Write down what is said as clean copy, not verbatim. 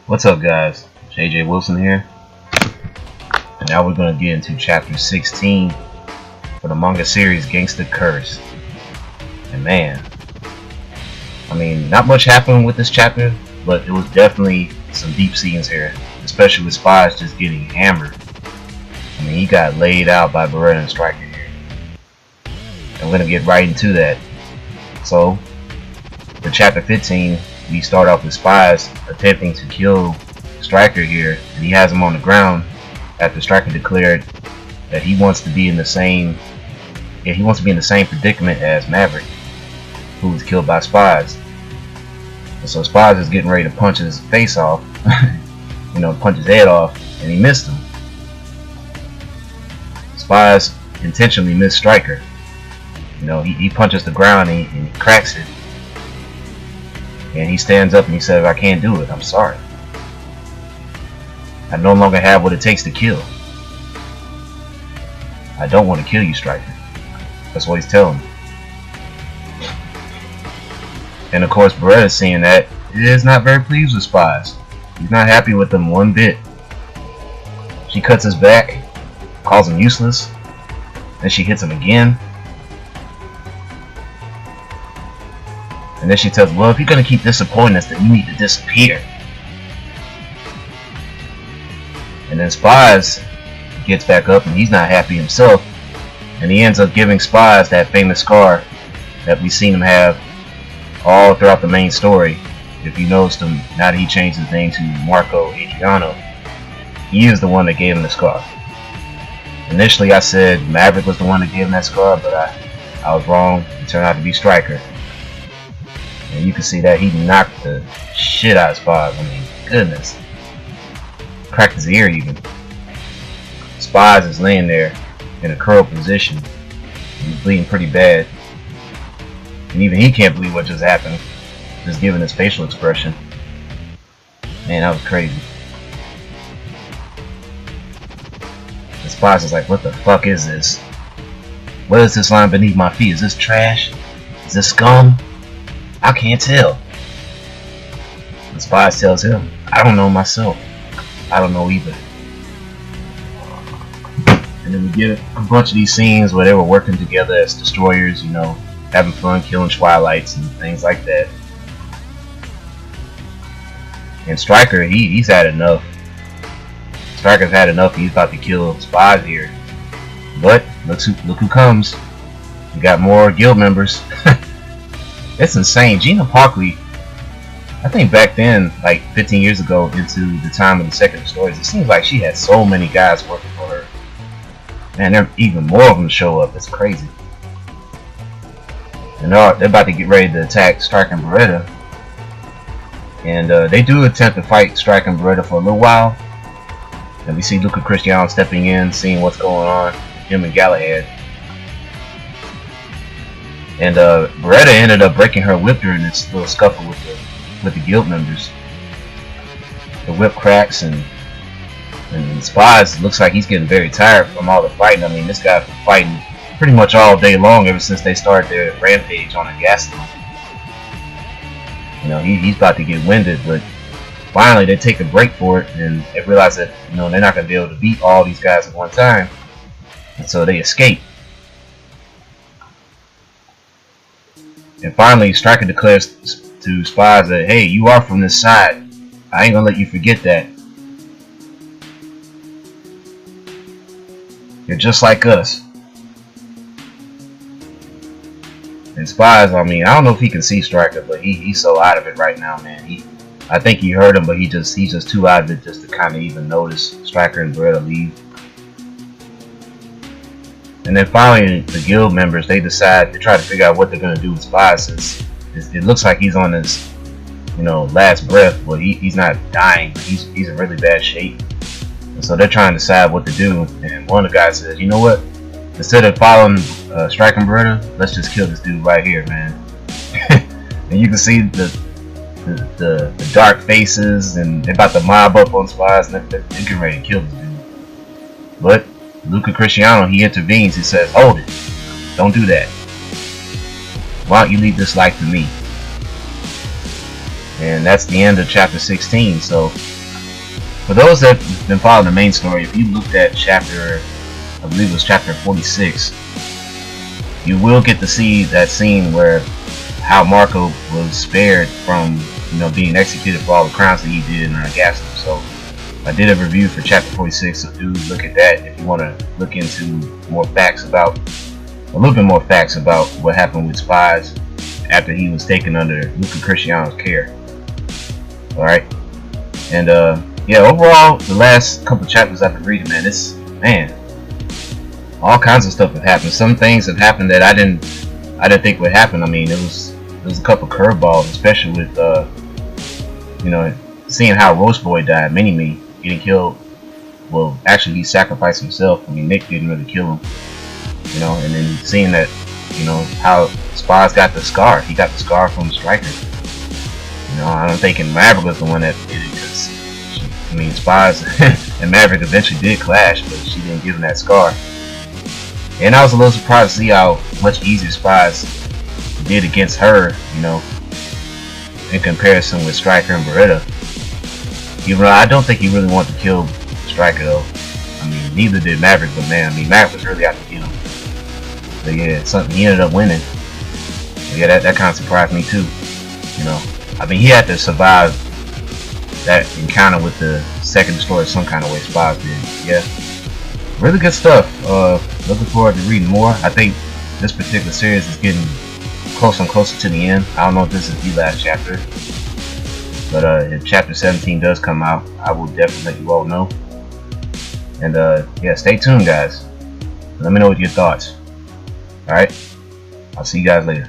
What's up, guys? JJ Wilson here, and now we're going to get into chapter 16 for the manga series GANGSTA Cursed. And man, I mean, not much happened with this chapter, but it was definitely some deep scenes here, especially with Spies just getting hammered. I mean, he got laid out by Beretta and Striker here. And we're going to get right into that. So, for chapter 15, we start off with Spies attempting to kill Striker here, and he has him on the ground after Striker declared that he wants to be in the same predicament as Maverick, who was killed by Spies. And so Spies is getting ready to punch his face off, punch his head off, and he missed him. Spies intentionally missed Striker. He punches the ground and he cracks it. And he stands up and he says, "I can't do it. I'm sorry. I no longer have what it takes to kill. I don't want to kill you, Striker." That's what he's telling him. And of course, Beretta, seeing that, is not very pleased with Spies. He's not happy with them one bit. She cuts his back, calls him useless, then she hits him again. And then she tells him, "Well, if you're going to keep disappointing us, then you need to disappear." And then Spies gets back up and he's not happy himself. And he ends up giving Spies that famous scar that we've seen him have all throughout the main story. If you noticed him, now that he changed his name to Marco Adriano, he is the one that gave him the scar. Initially I said Maverick was the one that gave him that scar, but I was wrong. It turned out to be Striker. And you can see that he knocked the shit out of Spies. I mean, goodness. Cracked his ear even. Spies is laying there in a curled position. He's bleeding pretty bad. And even he can't believe what just happened. Just given his facial expression. Man, that was crazy. The Spies is like, "What the fuck is this? What is this line beneath my feet? Is this trash? Is this scum? I can't tell." The Spies tells him, "I don't know myself. I don't know either." And then we get a bunch of these scenes where they were working together as destroyers, having fun killing Twilights and things like that. And Striker, he's had enough. Striker's had enough. He's about to kill Spies here. But look who comes. We got more guild members. It's insane. Gina Parkley, I think back then, like 15 years ago, into the time of the second stories, it seems like she had so many guys working for her. Man, there are even more of them show up. It's crazy. And they're about to get ready to attack Striker and Beretta. And they do attempt to fight Striker and Beretta for a little while. And we see Luca Cristiano stepping in, seeing what's going on, him and Galahad. And Beretta ended up breaking her whip during this little scuffle with the guild members. The whip cracks, and Spies looks like he's getting very tired from all the fighting. I mean, this guy's been fighting pretty much all day long ever since they started their rampage on a gas line. He's about to get winded, but finally they take a break for it, and they realize that they're not going to be able to beat all these guys at one time, and so they escape. And finally, Striker declares to Spies that, "Hey, you are from this side. I ain't gonna let you forget that. You're just like us." And Spies, I mean, I don't know if he can see Striker, but he's so out of it right now, man. I think he heard him, but he's just too out of it just to kind of even notice Striker and Beretta leave. And then finally, the guild members, they decide to try to figure out what they're going to do with Spies, since it looks like he's on his, last breath. Well, he's not dying, but he's in really bad shape. And so they're trying to decide what to do. And one of the guys says, "You know what? Instead of following Striker and Beretta, let's just kill this dude right here, man." And you can see the dark faces, and they're about to mob up on Spies, and they're getting ready to kill this dude. But Luca Cristiano, he intervenes. He says, "Hold it. Don't do that. Why don't you leave this life to me?" And that's the end of chapter 16. So for those that have been following the main story, if you looked at chapter, I believe it was chapter 46, you will get to see that scene where how Marco was spared from, you know, being executed for all the crimes that he did in GANGSTA. So I did a review for chapter 46, so do look at that if you want to look into more facts about, a little bit more facts about what happened with Spies after he was taken under Luca Cristiano's care. Alright, and yeah, overall, the last couple chapters I've been reading, man, all kinds of stuff have happened. Some things have happened that I didn't think would happen. I mean, there was a couple curveballs, especially with you know, seeing how Roast Boy died, Mini-Me getting killed. Well, actually he sacrificed himself. I mean, Nick didn't really kill him, you know. And then seeing that, you know, how Spies got the scar. He got the scar from Striker. You know, I'm thinking Maverick was the one that did it, because I mean, Spies and Maverick eventually did clash, but she didn't give him that scar. And I was a little surprised to see how much easier Spies did against her, you know, in comparison with Striker and Beretta. Even though I don't think he really wanted to kill Striker though. I mean, neither did Maverick, but man, I mean, Maverick was really out to get him. But yeah, something, he ended up winning. But yeah, that kind of surprised me too. You know, I mean, he had to survive that encounter with the second destroyer some kind of way. Spies did. Yeah, really good stuff. Looking forward to reading more. I think this particular series is getting closer and closer to the end. I don't know if this is the last chapter, but if chapter 17 does come out, I will definitely let you all know. And yeah, stay tuned, guys. Let me know what your thoughts. Alright, I'll see you guys later.